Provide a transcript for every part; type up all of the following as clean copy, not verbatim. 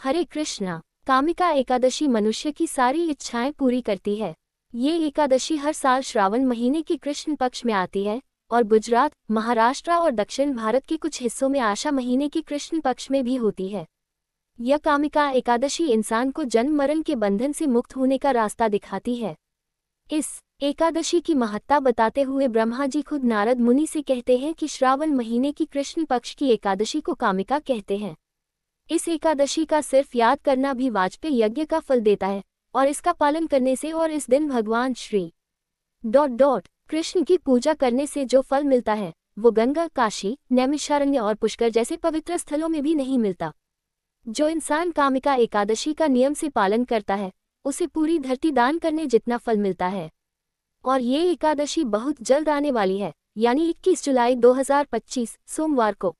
हरे कृष्णा। कामिका एकादशी मनुष्य की सारी इच्छाएं पूरी करती है। ये एकादशी हर साल श्रावण महीने की कृष्ण पक्ष में आती है और गुजरात, महाराष्ट्र और दक्षिण भारत के कुछ हिस्सों में आशा महीने की कृष्ण पक्ष में भी होती है। यह कामिका एकादशी इंसान को जन्म मरण के बंधन से मुक्त होने का रास्ता दिखाती है। इस एकादशी की महत्ता बताते हुए ब्रह्मा जी खुद नारद मुनि से कहते हैं कि श्रावण महीने की कृष्ण पक्ष की एकादशी को कामिका कहते हैं। इस एकादशी का सिर्फ याद करना भी वाजपेयी यज्ञ का फल देता है और इसका पालन करने से और इस दिन भगवान श्री कृष्ण की पूजा करने से जो फल मिलता है वो गंगा, काशी, नैमिषारण्य और पुष्कर जैसे पवित्र स्थलों में भी नहीं मिलता। जो इंसान कामिका एकादशी का नियम से पालन करता है उसे पूरी धरती दान करने जितना फल मिलता है। और ये एकादशी बहुत जल्द आने वाली है, यानी 21 जुलाई 2025 सोमवार को।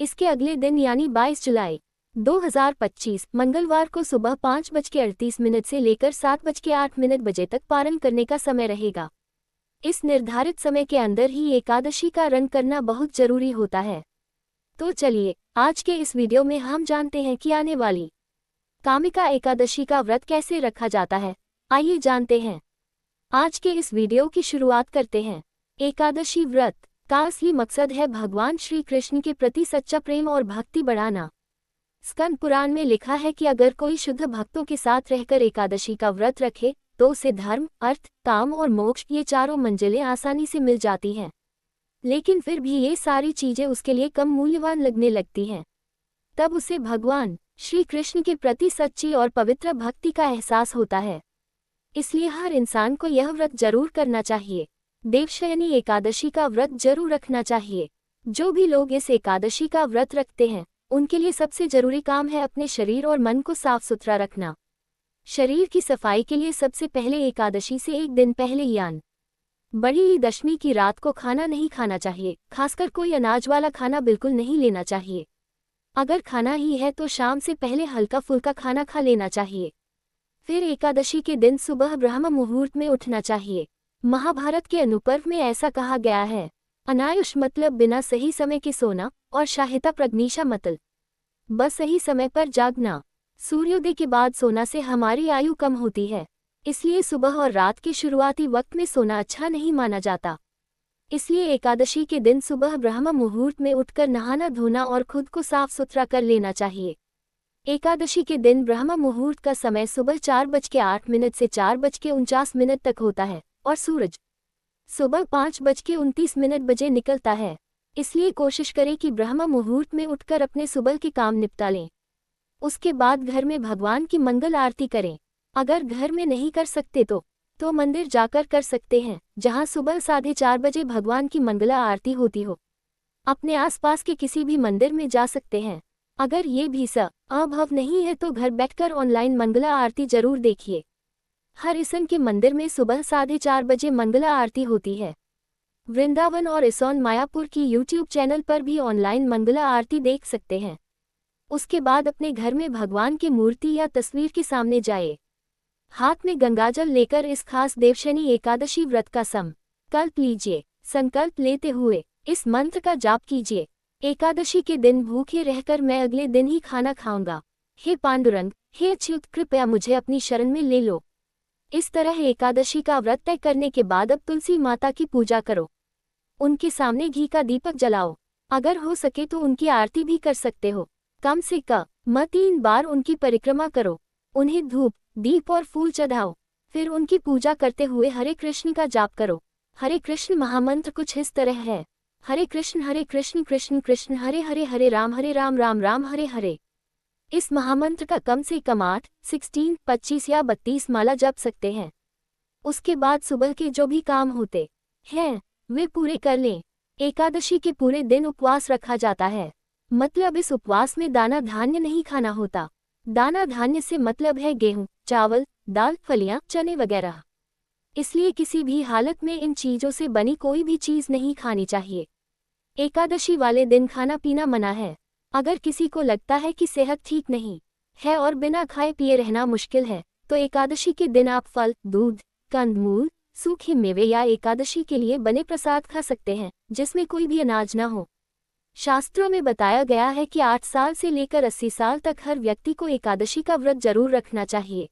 इसके अगले दिन यानी 22 जुलाई 2025 मंगलवार को सुबह 5:38 से लेकर 7:08 बजे तक पारण करने का समय रहेगा। इस निर्धारित समय के अंदर ही एकादशी का रन करना बहुत जरूरी होता है। तो चलिए आज के इस वीडियो में हम जानते हैं कि आने वाली कामिका एकादशी का व्रत कैसे रखा जाता है। आइए जानते हैं। आज के इस वीडियो की शुरुआत करते हैं। एकादशी व्रत का असली मकसद है भगवान श्री कृष्ण के प्रति सच्चा प्रेम और भक्ति बढ़ाना। स्कंद पुराण में लिखा है कि अगर कोई शुद्ध भक्तों के साथ रहकर एकादशी का व्रत रखे तो उसे धर्म, अर्थ, काम और मोक्ष ये चारों मंजिलें आसानी से मिल जाती हैं। लेकिन फिर भी ये सारी चीजें उसके लिए कम मूल्यवान लगने लगती हैं। तब उसे भगवान श्री कृष्ण के प्रति सच्ची और पवित्र भक्ति का एहसास होता है। इसलिए हर इंसान को यह व्रत जरूर करना चाहिए। देवशयनी एकादशी का व्रत जरूर रखना चाहिए। जो भी लोग इस एकादशी का व्रत रखते हैं उनके लिए सबसे जरूरी काम है अपने शरीर और मन को साफ सुथरा रखना। शरीर की सफाई के लिए सबसे पहले एकादशी से एक दिन पहले यानी बड़ी दशमी की रात को खाना नहीं खाना चाहिए। खासकर कोई अनाज वाला खाना बिल्कुल नहीं लेना चाहिए। अगर खाना ही है तो शाम से पहले हल्का फुल्का खाना खा लेना चाहिए। फिर एकादशी के दिन सुबह ब्रह्म मुहूर्त में उठना चाहिए। महाभारत के अनुपर्व में ऐसा कहा गया है, अनायुष मतलब बिना सही समय के सोना और शाहिता प्रज्ञीशा मतलब बस सही समय पर जागना। सूर्योदय के बाद सोना से हमारी आयु कम होती है, इसलिए सुबह और रात के शुरुआती वक्त में सोना अच्छा नहीं माना जाता। इसलिए एकादशी के दिन सुबह ब्रह्म मुहूर्त में उठकर नहाना धोना और खुद को साफ सुथरा कर लेना चाहिए। एकादशी के दिन ब्रह्म मुहूर्त का समय सुबह 4:08 से 4:49 तक होता है और सूरज सुबह 5:29 बजे निकलता है। इसलिए कोशिश करें कि ब्रह्म मुहूर्त में उठकर अपने सुबह के काम निपटा लें। उसके बाद घर में भगवान की मंगल आरती करें। अगर घर में नहीं कर सकते तो मंदिर जाकर कर सकते हैं, जहां सुबह 4:30 बजे भगवान की मंगला आरती होती हो। अपने आसपास के किसी भी मंदिर में जा सकते हैं। अगर ये भी संभव नहीं है तो घर बैठकर ऑनलाइन मंगला आरती जरूर देखिए। हर इसन के मंदिर में सुबह 4:30 बजे मंगला आरती होती है। वृंदावन और इस्कॉन मायापुर की यूट्यूब चैनल पर भी ऑनलाइन मंगला आरती देख सकते हैं। उसके बाद अपने घर में भगवान की मूर्ति या तस्वीर के सामने जाए। हाथ में गंगाजल लेकर इस खास देवशयनी एकादशी व्रत का संकल्प लीजिए। संकल्प लेते हुए इस मंत्र का जाप कीजिए, एकादशी के दिन भूखे रहकर मैं अगले दिन ही खाना खाऊंगा। हे पांडुरंग, हे अच्युत, कृपया मुझे अपनी शरण में ले लो। इस तरह एकादशी का व्रत तय करने के बाद अब तुलसी माता की पूजा करो। उनके सामने घी का दीपक जलाओ। अगर हो सके तो उनकी आरती भी कर सकते हो। कम से कम 3 बार उनकी परिक्रमा करो। उन्हें धूप, दीप और फूल चढ़ाओ। फिर उनकी पूजा करते हुए हरे कृष्ण का जाप करो। हरे कृष्ण महामंत्र कुछ इस तरह है, हरे कृष्ण कृष्ण कृष्ण हरे हरे, हरे राम राम राम हरे हरे। इस महामंत्र का कम से कम 8, 16, 25 या 32 माला जप सकते हैं। उसके बाद सुबह के जो भी काम होते हैं वे पूरे कर लें। एकादशी के पूरे दिन उपवास रखा जाता है, मतलब इस उपवास में दाना धान्य नहीं खाना होता। दाना धान्य से मतलब है गेहूं, चावल, दाल, फलियां, चने वगैरह। इसलिए किसी भी हालत में इन चीजों से बनी कोई भी चीज नहीं खानी चाहिए। एकादशी वाले दिन खाना पीना मना है। अगर किसी को लगता है कि सेहत ठीक नहीं है और बिना खाए पिए रहना मुश्किल है तो एकादशी के दिन आप फल, दूध, कंदमूल, सूखे मेवे या एकादशी के लिए बने प्रसाद खा सकते हैं जिसमें कोई भी अनाज न हो। शास्त्रों में बताया गया है कि 8 साल से लेकर 80 साल तक हर व्यक्ति को एकादशी का व्रत जरूर रखना चाहिए।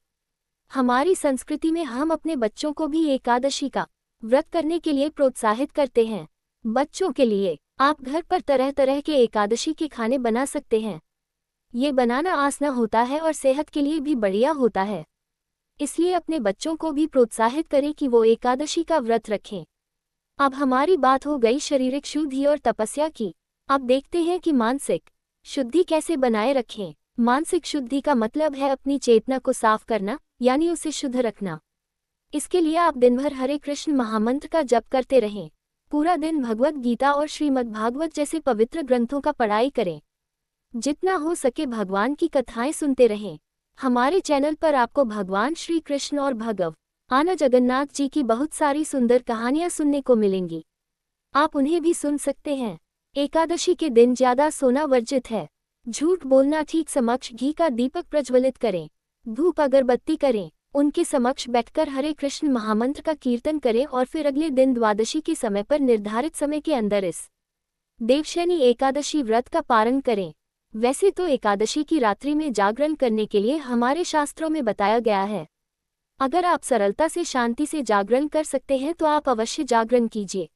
हमारी संस्कृति में हम अपने बच्चों को भी एकादशी का व्रत करने के लिए प्रोत्साहित करते हैं। बच्चों के लिए आप घर पर तरह तरह के एकादशी के खाने बना सकते हैं। ये बनाना आसान होता है और सेहत के लिए भी बढ़िया होता है। इसलिए अपने बच्चों को भी प्रोत्साहित करें कि वो एकादशी का व्रत रखें। अब हमारी बात हो गई शारीरिक शुद्धि और तपस्या की। अब देखते हैं कि मानसिक शुद्धि कैसे बनाए रखें। मानसिक शुद्धि का मतलब है अपनी चेतना को साफ करना, यानी उसे शुद्ध रखना। इसके लिए आप दिन भर हरे कृष्ण महामंत्र का जप करते रहें। पूरा दिन भगवत गीता और श्रीमद् भागवत जैसे पवित्र ग्रंथों का पढ़ाई करें। जितना हो सके भगवान की कथाएं सुनते रहें। हमारे चैनल पर आपको भगवान श्री कृष्ण और भगवान जगन्नाथ जी की बहुत सारी सुंदर कहानियां सुनने को मिलेंगी। आप उन्हें भी सुन सकते हैं। एकादशी के दिन ज्यादा सोना वर्जित है। झूठ बोलना, ठीक समक्ष घी का दीपक प्रज्वलित करें, धूप अगरबत्ती करें, उनके समक्ष बैठकर हरे कृष्ण महामंत्र का कीर्तन करें और फिर अगले दिन द्वादशी के समय पर निर्धारित समय के अंदर इस देवशयनी एकादशी व्रत का पारण करें। वैसे तो एकादशी की रात्रि में जागरण करने के लिए हमारे शास्त्रों में बताया गया है। अगर आप सरलता से शांति से जागरण कर सकते हैं तो आप अवश्य जागरण कीजिए।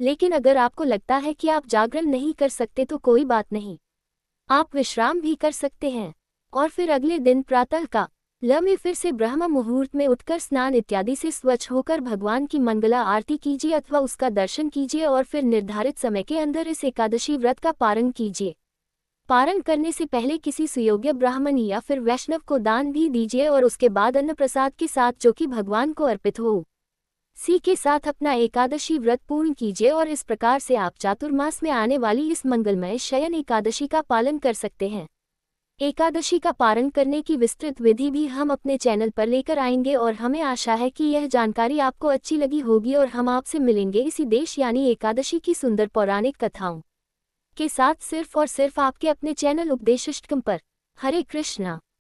लेकिन अगर आपको लगता है कि आप जागरण नहीं कर सकते तो कोई बात नहीं, आप विश्राम भी कर सकते हैं और फिर अगले दिन प्रातः काल में फिर से ब्रह्म मुहूर्त में उठकर स्नान इत्यादि से स्वच्छ होकर भगवान की मंगला आरती कीजिए अथवा उसका दर्शन कीजिए और फिर निर्धारित समय के अंदर इस एकादशी व्रत का पारण कीजिए। पारण करने से पहले किसी सुयोग्य ब्राह्मण या फिर वैष्णव को दान भी दीजिए और उसके बाद अन्न प्रसाद के साथ, जो कि भगवान को अर्पित हो, सी के साथ अपना एकादशी व्रत पूर्ण कीजिए और इस प्रकार से आप चातुर्मास में आने वाली इस मंगलमय शयन एकादशी का पालन कर सकते हैं। एकादशी का पारण करने की विस्तृत विधि भी हम अपने चैनल पर लेकर आएंगे और हमें आशा है कि यह जानकारी आपको अच्छी लगी होगी और हम आपसे मिलेंगे इसी देश यानी एकादशी की सुंदर पौराणिक कथाओं के साथ, सिर्फ और सिर्फ आपके अपने चैनल उपदेशिष्टकम पर। हरे कृष्णा।